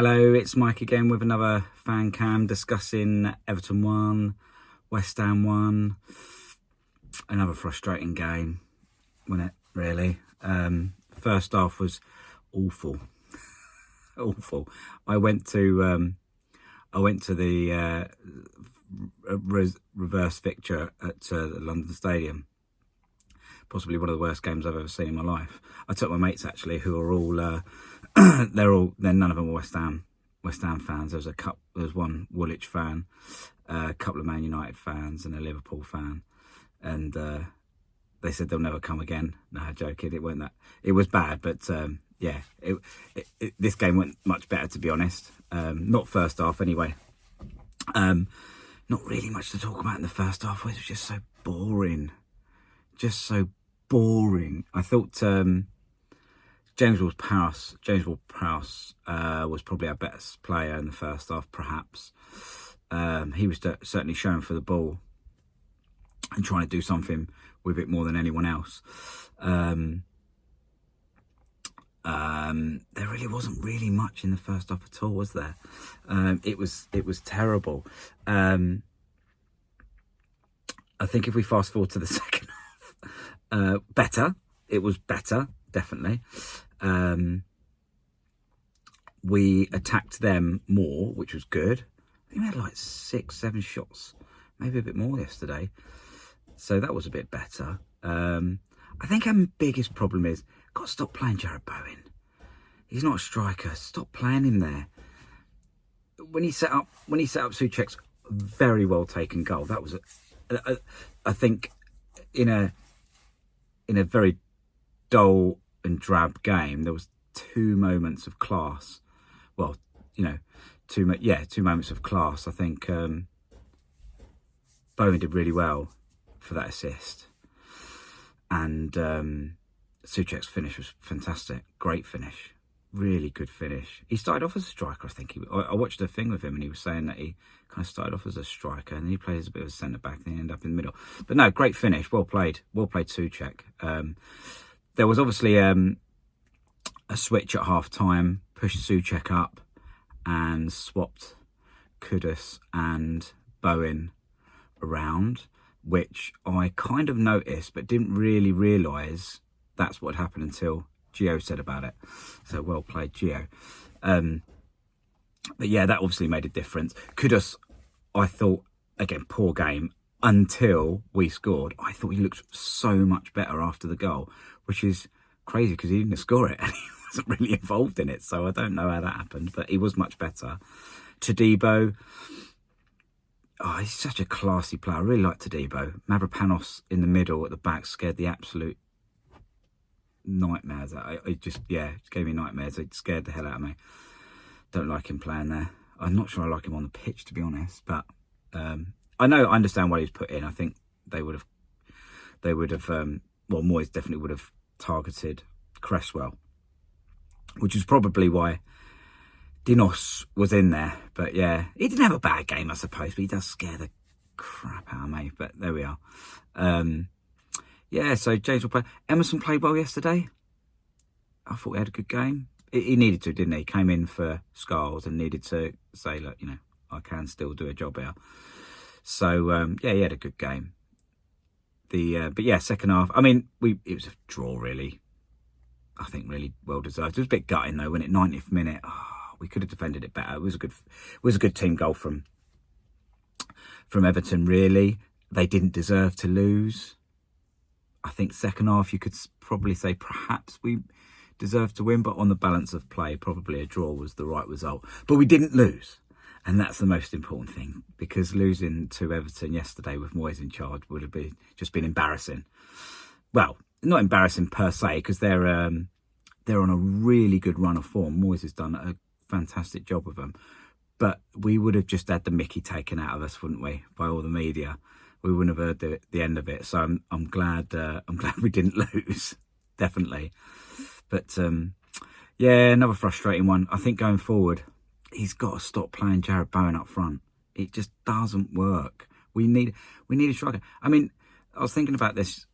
Hello, it's Mike again with another fan cam discussing Everton 1, West Ham 1. Another frustrating game, wasn't it, really? First half was awful. Awful. I went to the reverse fixture at the London Stadium. Possibly one of the worst games I've ever seen in my life. I took my mates actually, who are all they're none of them are West Ham fans. There was one Woolwich fan, a couple of Man United fans, and a Liverpool fan, and they said they'll never come again. No, joking. It weren't that. It was bad, but yeah, this game went much better, to be honest. Not first half anyway. Not really much to talk about in the first half. It was just so boring. Just so boring. I thought James Ward-Prowse was probably our best player in the first half, perhaps. He was certainly showing for the ball and trying to do something with it more than anyone else. There really wasn't really much in the first half at all, was there? It was terrible. I think if we fast forward to the second half, better. It was better, definitely. We attacked them more, which was good. I think we had like 6-7 shots, maybe a bit more yesterday. So that was a bit better. I think our biggest problem is, got to stop playing Jarrod Bowen. He's not a striker. Stop playing him there. When he set up Soucek's very well taken goal, that was I think in a very dull and drab game, there was two moments of class. Well, two moments of class. I think Bowen did really well for that assist, and Soucek's finish was fantastic. Great finish, really good finish. He started off as a striker. I think I watched a thing with him, and he was saying that he kind of started off as a striker, and then he played as a bit of a centre back, and he ended up in the middle. But no, great finish. Well played, Soucek. There was obviously a switch at half time, pushed Soucek up and swapped Kudus and Bowen around, which I kind of noticed but didn't really realise that's what happened until Gio said about it. So well played, Gio. But yeah, that obviously made a difference. Kudus, I thought, again, poor game until we scored. I thought he looked so much better after the goal, which is crazy because he didn't score it and he wasn't really involved in it. So I don't know how that happened, but he was much better. Todibo, he's such a classy player. I really like Todibo. Mavropanos in the middle at the back scared the absolute nightmares. It gave me nightmares. It scared the hell out of me. Don't like him playing there. I'm not sure I like him on the pitch, to be honest, but I understand why he's put in. I think they would have Moyes definitely would have targeted Cresswell, which is probably why Dinos was in there. But yeah, he didn't have a bad game, I suppose, but he does scare the crap out of me. But there we are. So James will play. Emerson played well yesterday. I thought he had a good game. He needed to, didn't he? Came in for Skulls and needed to say, look, I can still do a job here. So he had a good game. Second half. I mean, it was a draw, really. I think really well deserved. It was a bit gutting though when at 90th minute, we could have defended it better. It was a good team goal from Everton. Really, they didn't deserve to lose. I think second half you could probably say perhaps we deserved to win, but on the balance of play, probably a draw was the right result. But we didn't lose. And that's the most important thing, because losing to Everton yesterday with Moyes in charge would have just been embarrassing. Well, not embarrassing per se, because they're on a really good run of form. Moyes has done a fantastic job with them. But we would have just had the mickey taken out of us, wouldn't we, by all the media? We wouldn't have heard the end of it. So I'm glad we didn't lose, definitely. But another frustrating one. I think going forward, he's got to stop playing Jarrod Bowen up front. It just doesn't work. We need a striker. I mean, I was thinking about this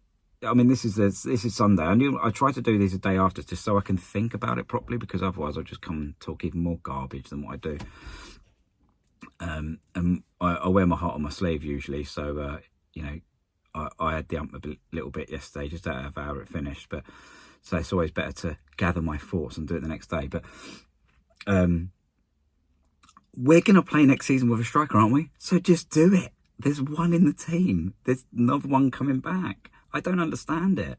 I mean, this is Sunday. I try to do these a day after just so I can think about it properly, because otherwise I'll just come and talk even more garbage than what I do. And I wear my heart on my sleeve usually, so you know, I had the ump a little bit yesterday just out of how it finished, but so it's always better to gather my thoughts and do it the next day. But we're going to play next season with a striker, aren't we? So just do it. There's one in the team. There's another one coming back. I don't understand it.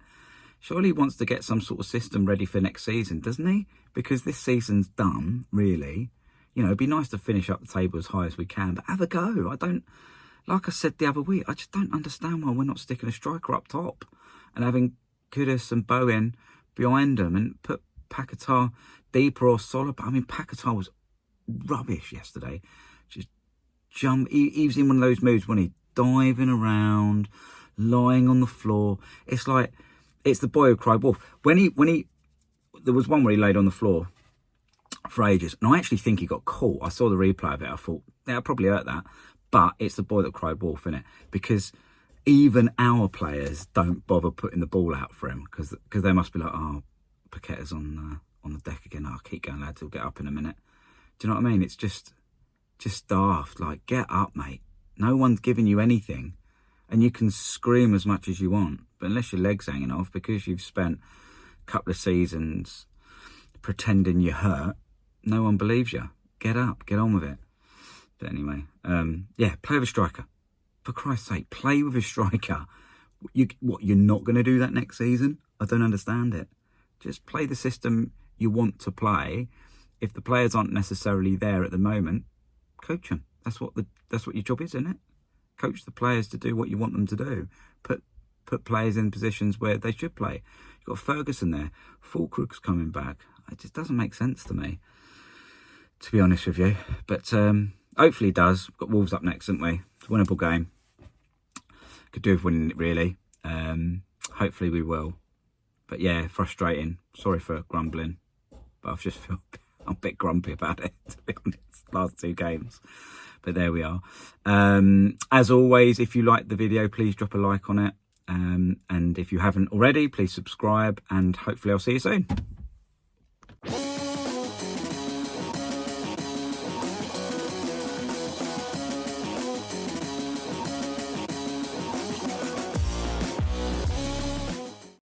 Surely he wants to get some sort of system ready for next season, doesn't he? Because this season's done, really. You know, it'd be nice to finish up the table as high as we can, but have a go. Like I said the other week, I just don't understand why we're not sticking a striker up top and having Kudus and Bowen behind them and put Paquetá deeper or solid. I mean, Paquetá was rubbish yesterday. Just he was in one of those moves when he diving around, lying on the floor. It's like, it's the boy who cried wolf. When he there was one where he laid on the floor for ages, and I actually think he got caught. I saw the replay of it. I thought, yeah, I probably hurt that. But it's the boy that cried wolf, innit? Because even our players don't bother putting the ball out for him, because they must be like, oh, Paquetá's on the deck again. I'll keep going, lads. He'll get up in a minute. Do you know what I mean? It's just daft. Like, get up, mate. No one's giving you anything, and you can scream as much as you want, but unless your leg's hanging off because you've spent a couple of seasons pretending you're hurt, no one believes you. Get up, get on with it. But anyway, yeah, play with a striker. For Christ's sake, play with a striker. You're not going to do that next season? I don't understand it. Just play the system you want to play. If the players aren't necessarily there at the moment, coach them. That's what your job is, isn't it? Coach the players to do what you want them to do. Put players in positions where they should play. You've got Ferguson there. Fulcrook's coming back. It just doesn't make sense to me, to be honest with you. But hopefully it does. We've got Wolves up next, haven't we? It's a winnable game. Could do with winning it, really. Hopefully we will. But yeah, frustrating. Sorry for grumbling. But I just feel I'm a bit grumpy about it, to be honest. Last two games. But there we are. As always, if you liked the video, please drop a like on it. And if you haven't already, please subscribe. And hopefully I'll see you soon.